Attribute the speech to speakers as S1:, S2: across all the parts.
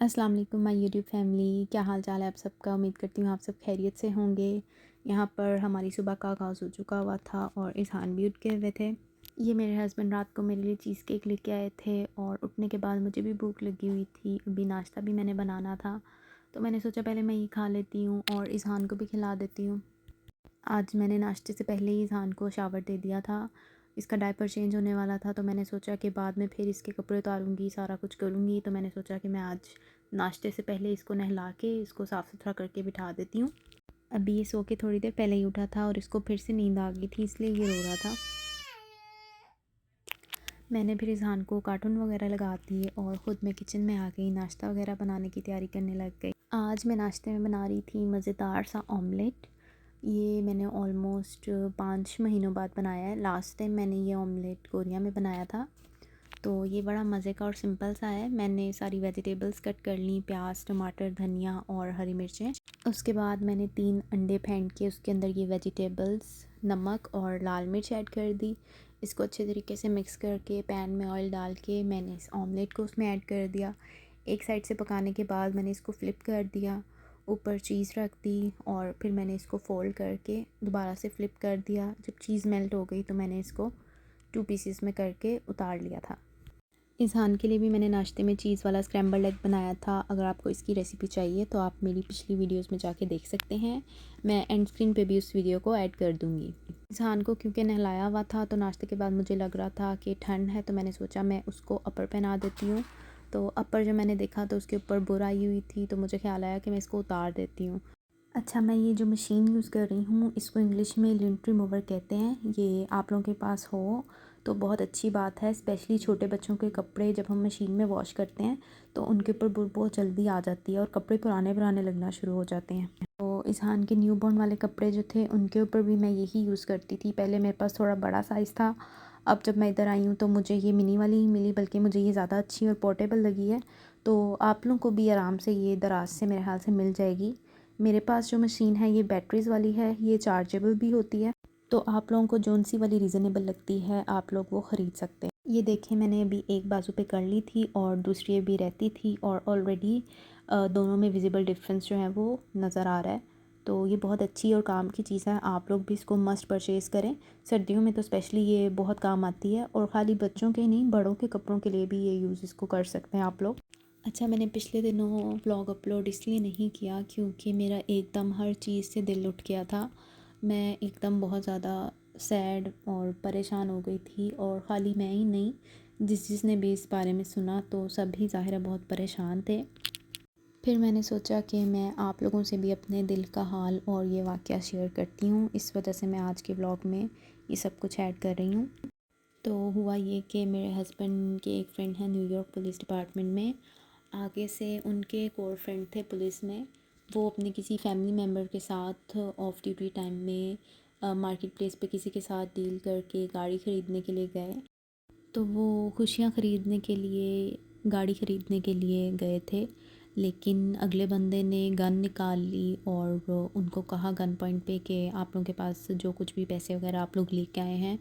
S1: अस्सलाम वालेकुम my YouTube family, क्या हाल चाल है आप सबका। उम्मीद करती हूँ आप सब खैरियत से होंगे। यहाँ पर हमारी सुबह का आगाज़ हो चुका हुआ था और इज़हान भी उठ के हुए थे। ये मेरे हस्बैंड रात को मेरे लिए चीज़ केक लेके आए थे और उठने के बाद मुझे भी भूख लगी हुई थी। अभी नाश्ता भी मैंने बनाना था, तो मैंने सोचा पहले मैं ये खा लेती हूँ और इज़हान को भी खिला देती हूँ। आज मैंने नाश्ते से पहले ही इज़हान को शावर दे दिया था। इसका डायपर चेंज होने वाला था, तो मैंने सोचा कि बाद में फिर इसके कपड़े उतारूँगी, सारा कुछ करूँगी। तो मैंने सोचा कि मैं आज नाश्ते से पहले इसको नहला के इसको साफ़ सुथरा करके बिठा देती हूँ। अभी ये सो के थोड़ी देर पहले ही उठा था और इसको फिर से नींद आ गई थी, इसलिए ये रो रहा था। मैंने फिर इज़हान को कार्टून वगैरह लगा दिए और ख़ुद मैं किचन में आ गई, नाश्ता वगैरह बनाने की तैयारी करने लग गई। आज मैं नाश्ते में बना रही थी मज़ेदार सा ऑमलेट। ये मैंने ऑलमोस्ट 5 महीनों बाद बनाया है। लास्ट टाइम मैंने ये ऑमलेट कोरिया में बनाया था। तो ये बड़ा मज़े का और सिंपल सा है। मैंने सारी वेजिटेबल्स कट कर ली, प्याज, टमाटर, धनिया और हरी मिर्चें। उसके बाद मैंने 3 अंडे फेंट के उसके अंदर ये वेजिटेबल्स, नमक और लाल मिर्च ऐड कर दी। इसको अच्छे तरीके से मिक्स करके पैन में ऑयल डाल के मैंने इस ऑमलेट को उसमें ऐड कर दिया। एक साइड से पकाने के बाद मैंने इसको फ़्लिप कर दिया, ऊपर चीज़ रख दी और फिर मैंने इसको फ़ोल्ड करके दोबारा से फ़्लिप कर दिया। जब चीज़ मेल्ट हो गई तो मैंने इसको 2 पीसेस में करके उतार लिया था। इज़हान के लिए भी मैंने नाश्ते में चीज़ वाला स्क्रैम्बल एग बनाया था। अगर आपको इसकी रेसिपी चाहिए तो आप मेरी पिछली वीडियोस में जाके देख सकते हैं। मैं एंड स्क्रीन पे भी उस वीडियो को ऐड कर दूँगी। इज़हान को क्योंकि नहलाया हुआ था, तो नाश्ते के बाद मुझे लग रहा था कि ठंड है, तो मैंने सोचा मैं उसको अपर पहना देती हूँ। तो अपर जब मैंने देखा तो उसके ऊपर बुर आई हुई थी, तो मुझे ख़्याल आया कि मैं इसको उतार देती हूँ। अच्छा, मैं ये जो मशीन यूज़ कर रही हूँ इसको इंग्लिश में लिंट रिमूवर कहते हैं। ये आप लोगों के पास हो तो बहुत अच्छी बात है। स्पेशली छोटे बच्चों के कपड़े जब हम मशीन में वॉश करते हैं तो उनके ऊपर बुर बहुत जल्दी आ जाती है और कपड़े पुराने पुराने लगना शुरू हो जाते हैं। तो इज़हान के न्यूबॉर्न वाले कपड़े जो थे उनके ऊपर भी मैं यही यूज़ करती थी। पहले मेरे पास थोड़ा बड़ा साइज़ था, अब जब मैं इधर आई हूँ तो मुझे ये मिनी वाली ही मिली, बल्कि मुझे ये ज़्यादा अच्छी और पोर्टेबल लगी है। तो आप लोगों को भी आराम से ये दराज से मेरे ख्याल से मिल जाएगी। मेरे पास जो मशीन है ये बैटरीज़ वाली है, ये चार्जेबल भी होती है। तो आप लोगों को जौन सी वाली रीज़नेबल लगती है आप लोग वो ख़रीद सकते हैं। ये देखिए, मैंने अभी एक बाजू पे कर ली थी और दूसरी अभी रहती थी और ऑलरेडी दोनों में विजिबल डिफरेंस जो है वो नज़र आ रहा है। तो ये बहुत अच्छी और काम की चीज़ है, आप लोग भी इसको मस्ट परचेज़ करें। सर्दियों में तो स्पेशली ये बहुत काम आती है और ख़ाली बच्चों के नहीं, बड़ों के कपड़ों के लिए भी ये यूज़ इसको कर सकते हैं आप लोग। अच्छा, मैंने पिछले दिनों व्लॉग अपलोड इसलिए नहीं किया क्योंकि मेरा एकदम हर चीज़ से दिल उठ गया था। मैं एकदम बहुत ज़्यादा सैड और परेशान हो गई थी और ख़ाली मैं ही नहीं, जिसने भी इस बारे में सुना तो सभी ज़ाहिर है बहुत परेशान थे। फिर मैंने सोचा कि मैं आप लोगों से भी अपने दिल का हाल और ये वाक़या शेयर करती हूँ, इस वजह से मैं आज के व्लॉग में ये सब कुछ ऐड कर रही हूँ। तो हुआ ये कि मेरे हस्बैंड के एक फ्रेंड हैं न्यूयॉर्क पुलिस डिपार्टमेंट में। आगे से उनके एक और फ्रेंड थे पुलिस में। वो अपने किसी फैमिली मेम्बर के साथ ऑफ ड्यूटी टाइम में मार्केट प्लेस पे किसी के साथ डील करके गाड़ी ख़रीदने के लिए गए। तो वो खुशियाँ ख़रीदने के लिए, गाड़ी ख़रीदने के लिए गए थे, लेकिन अगले बंदे ने गन निकाल ली और उनको कहा गन पॉइंट पे कि आप लोगों के पास जो कुछ भी पैसे वगैरह आप लोग लेके आए हैं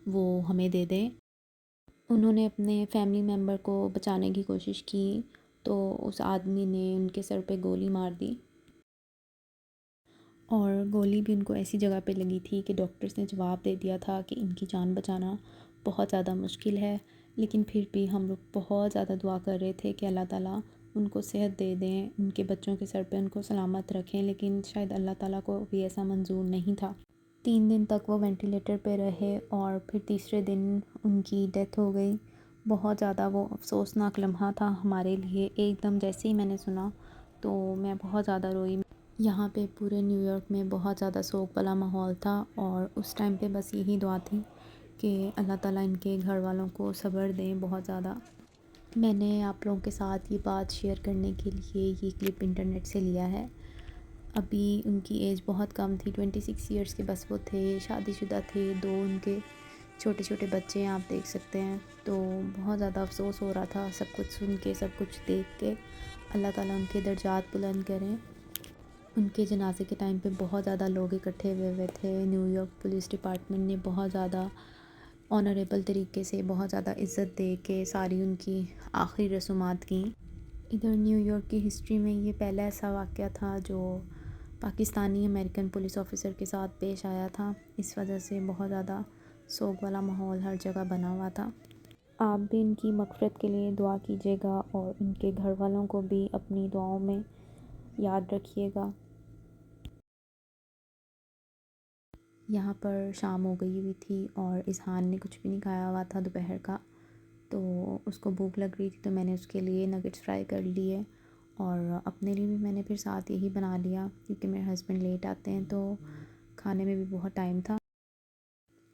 S1: वो हमें दे दें। उन्होंने अपने फैमिली मेम्बर को बचाने की कोशिश की, तो उस आदमी ने उनके सर पे गोली मार दी और गोली भी उनको ऐसी जगह पे लगी थी कि डॉक्टर्स ने जवाब दे दिया था कि इनकी जान बचाना बहुत ज़्यादा मुश्किल है। लेकिन फिर भी हम लोग बहुत ज़्यादा दुआ कर रहे थे कि अल्लाह ताला उनको सेहत दे दें, उनके बच्चों के सर पे उनको सलामत रखें, लेकिन शायद अल्लाह ताला को भी ऐसा मंजूर नहीं था। 3 दिन तक वो वेंटिलेटर पे रहे और फिर तीसरे दिन उनकी डेथ हो गई। बहुत ज़्यादा वो अफ़सोसनाक लम्हा था हमारे लिए। एकदम जैसे ही मैंने सुना तो मैं बहुत ज़्यादा रोई। यहाँ पे पूरे न्यूयॉर्क में बहुत ज़्यादा शोक वाला माहौल था और उस टाइम पे बस यही दुआ थी कि अल्लाह ताला इनके घर वालों को सब्र दें बहुत ज़्यादा। मैंने आप लोगों के साथ ये बात शेयर करने के लिए ये क्लिप इंटरनेट से लिया है। अभी उनकी एज बहुत कम थी, 26 ईयर्स के बस वो थे, शादीशुदा थे, 2 उनके छोटे छोटे बच्चे हैं, आप देख सकते हैं। तो बहुत ज़्यादा अफसोस हो रहा था सब कुछ सुन के, सब कुछ देख के। अल्लाह ताला उनके दर्जात बुलंद करें। उनके जनाजे के टाइम पे बहुत ज़्यादा लोग इकट्ठे हुए हुए थे। न्यूयॉर्क पुलिस डिपार्टमेंट ने बहुत ज़्यादा ऑनरेबल तरीके से, बहुत ज़्यादा इज़्ज़त दे के सारी उनकी आखिरी रसूमात की। इधर न्यूयॉर्क की हिस्ट्री में ये पहला ऐसा वाक़या था जो पाकिस्तानी अमेरिकन पुलिस ऑफिसर के साथ पेश आया था। इस वजह से बहुत ज़्यादा सोग वाला माहौल हर जगह बना हुआ था। आप भी इनकी मग़फ़िरत के लिए दुआ कीजिएगा और इनके घर वालों को भी अपनी दुआओं में याद रखिएगा। यहाँ पर शाम हो गई हुई थी और इज़हान ने कुछ भी नहीं खाया हुआ था दोपहर का, तो उसको भूख लग रही थी, तो मैंने उसके लिए नगेट्स फ्राई कर लिए और अपने लिए भी मैंने फिर साथ यही बना लिया क्योंकि मेरे हस्बैंड लेट आते हैं तो खाने में भी बहुत टाइम था।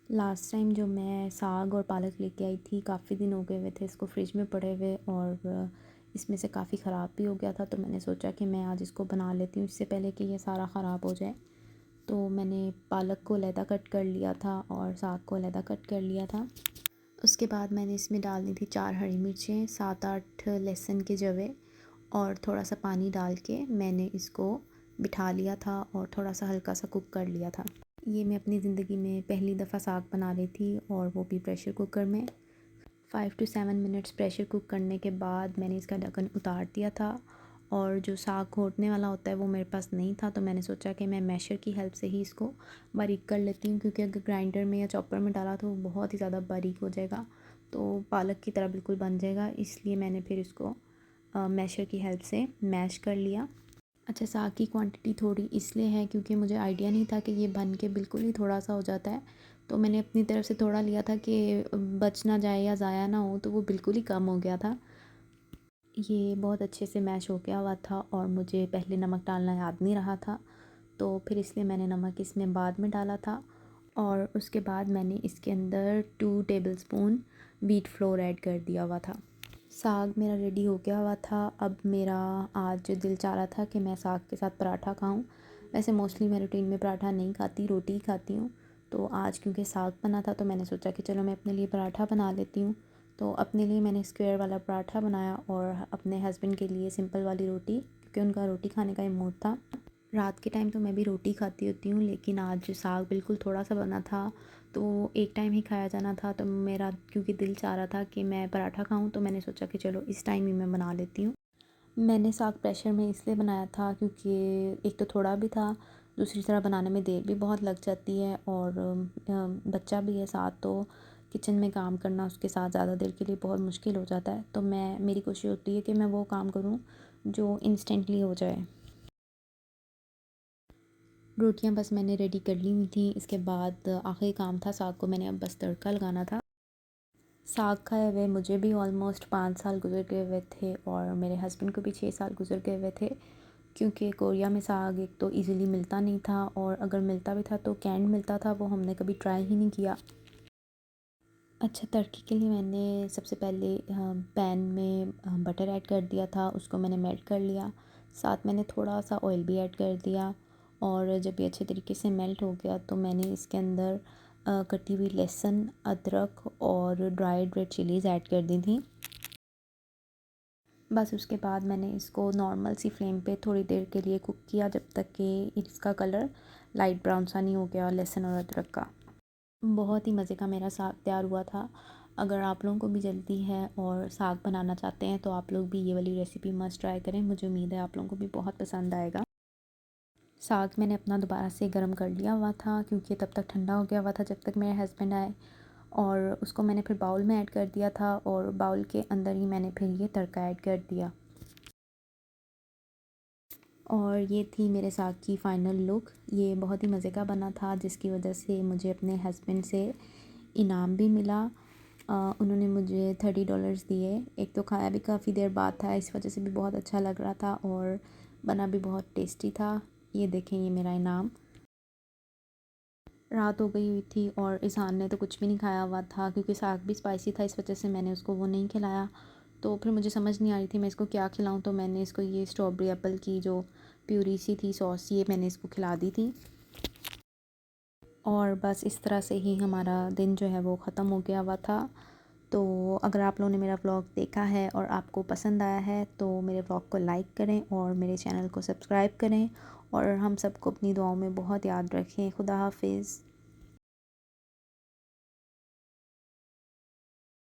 S1: लास्ट टाइम जो मैं साग और पालक लेके आई थी, काफ़ी दिन हो गए हुए थे इसको फ्रिज में पड़े हुए और इसमें से काफ़ी ख़राब भी हो गया था, तो मैंने सोचा कि मैं आज इसको बना लेती हूँ इससे पहले कि ये सारा ख़राब हो जाए। तो मैंने पालक को अलहदा कट कर लिया था और साग को अलहदा कट कर लिया था। उसके बाद मैंने इसमें डालनी थी 4 हरी मिर्चें, 7-8 लहसुन के जवे और थोड़ा सा पानी डाल के मैंने इसको बिठा लिया था और थोड़ा सा हल्का सा कुक कर लिया था। ये मैं अपनी ज़िंदगी में पहली दफ़ा साग बना रही थी और वो भी प्रेशर कुकर में। 5 to 7 मिनट्स प्रेशर कुक करने के बाद मैंने इसका ढक्कन उतार दिया था और जो साग घोटने वाला होता है वो मेरे पास नहीं था, तो मैंने सोचा कि मैं मैशर की हेल्प से ही इसको बारीक कर लेती हूँ क्योंकि अगर ग्राइंडर में या चॉपर में डाला तो वो बहुत ही ज़्यादा बारीक हो जाएगा, तो पालक की तरह बिल्कुल बन जाएगा। इसलिए मैंने फिर इसको मैशर की हेल्प से मैश कर लिया। अच्छा, साग की क्वांटिटी थोड़ी इसलिए है क्योंकि मुझे आइडिया नहीं था कि ये बन के बिल्कुल ही थोड़ा सा हो जाता है, तो मैंने अपनी तरफ से थोड़ा लिया था कि बच ना जाए या ज़ाया ना हो, तो वो बिल्कुल ही कम हो गया था। ये बहुत अच्छे से मैश हो गया हुआ था और मुझे पहले नमक डालना याद नहीं रहा था, तो फिर इसलिए मैंने नमक इसमें बाद में डाला था और उसके बाद मैंने इसके अंदर 2 टेबलस्पून व्हीट फ्लोर ऐड कर दिया हुआ था। साग मेरा रेडी हो गया हुआ था। अब मेरा आज दिल चाह रहा था कि मैं साग के साथ पराठा खाऊं। वैसे मोस्टली मैं रूटीन में पराठा नहीं खाती, रोटी ही खाती हूँ, तो आज क्योंकि साग बना था तो मैंने सोचा कि चलो मैं अपने लिए पराठा बना लेती हूँ। तो अपने लिए मैंने स्क्वायर वाला पराठा बनाया और अपने हस्बैंड के लिए सिंपल वाली रोटी, क्योंकि उनका रोटी खाने का ही मूड था। रात के टाइम तो मैं भी रोटी खाती होती हूँ, लेकिन आज साग बिल्कुल थोड़ा सा बना था तो एक टाइम ही खाया जाना था, तो मेरा क्योंकि दिल चाह रहा था कि मैं पराठा खाऊं, तो मैंने सोचा कि चलो इस टाइम ही मैं बना लेती हूँ। मैंने साग प्रेशर में इसलिए बनाया था क्योंकि एक तो थोड़ा भी था, दूसरी तरह बनाने में देर भी बहुत लग जाती है और बच्चा भी है साथ, तो किचन में काम करना उसके साथ ज़्यादा देर के लिए बहुत मुश्किल हो जाता है, तो मेरी कोशिश होती है कि मैं वो काम करूँ जो इंस्टेंटली हो जाए। रोटियां बस मैंने रेडी कर ली हुई थी। इसके बाद आखिरी काम था, साग को मैंने अब बस तड़का लगाना था। साग खाए हुए मुझे भी ऑलमोस्ट 5 साल गुजर गए हुए थे और मेरे हस्बैंड को भी 6 साल गुजर गए हुए थे, क्योंकि कोरिया में साग एक तो इजीली मिलता नहीं था और अगर मिलता भी था तो कैंड मिलता था, वो हमने कभी ट्राई ही नहीं किया। अच्छा, तड़के के लिए मैंने सबसे पहले पैन में बटर ऐड कर दिया था, उसको मैंने मेल्ट कर लिया। साथ मैंने थोड़ा सा ऑयल भी ऐड कर दिया और जब ये अच्छे तरीके से मेल्ट हो गया तो मैंने इसके अंदर कटी हुई लहसुन, अदरक और ड्राइड रेड चिलीज़ ऐड कर दी थी। बस उसके बाद मैंने इसको नॉर्मल सी फ्लेम पे थोड़ी देर के लिए कुक किया, जब तक कि इसका कलर लाइट ब्राउन सा नहीं हो गया लहसुन और अदरक का। बहुत ही मज़े का मेरा साग तैयार हुआ था। अगर आप लोगों को भी जल्दी है और साग बनाना चाहते हैं तो आप लोग भी ये वाली रेसिपी मस्ट ट्राई करें, मुझे उम्मीद है आप लोगों को भी बहुत पसंद आएगा। साग मैंने अपना दोबारा से गर्म कर लिया हुआ था क्योंकि तब तक ठंडा हो गया हुआ था जब तक मेरे हस्बैंड आए, और उसको मैंने फिर बाउल में ऐड कर दिया था और बाउल के अंदर ही मैंने फिर ये तड़का ऐड कर दिया। और ये थी मेरे साग की फ़ाइनल लुक। ये बहुत ही मज़े का बना था जिसकी वजह से मुझे अपने हस्बैंड से इनाम भी मिला। उन्होंने मुझे $30 दिए। एक तो खाया भी काफ़ी देर बाद था, इस वजह से भी बहुत अच्छा लग रहा था और बना भी बहुत टेस्टी था। ये देखें, ये मेरा इनाम। रात हो गई हुई थी और इज़हान ने तो कुछ भी नहीं खाया हुआ था क्योंकि साग भी स्पाइसी था, इस वजह से मैंने उसको वो नहीं खिलाया। तो फिर मुझे समझ नहीं आ रही थी मैं इसको क्या खिलाऊं, तो मैंने इसको ये स्ट्रॉबेरी एप्पल की जो प्यूरी सी थी सॉस, ये मैंने इसको खिला दी थी। और बस इस तरह से ही हमारा दिन जो है वो ख़त्म हो गया हुआ था। तो अगर आप लोगों ने मेरा व्लॉग देखा है और आपको पसंद आया है तो मेरे व्लॉग को लाइक करें और मेरे चैनल को सब्सक्राइब करें और हम सबको अपनी दुआओं में बहुत याद रखें। खुदा हाफिज़।